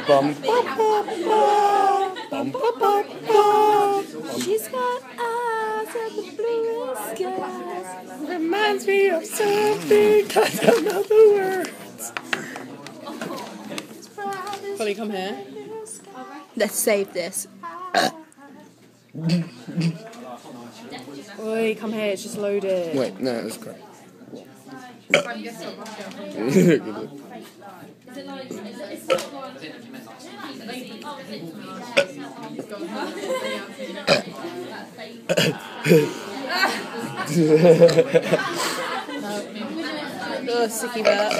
Bum, ba, ba, ba. Bum, ba, ba, ba. She's got eyes at the bluest skies. Reminds me of something. I don't know the words. Polly, come here. Let's save this. Oi, come here, it's just loaded. Wait, no, it's correct. Oh, sicky burp.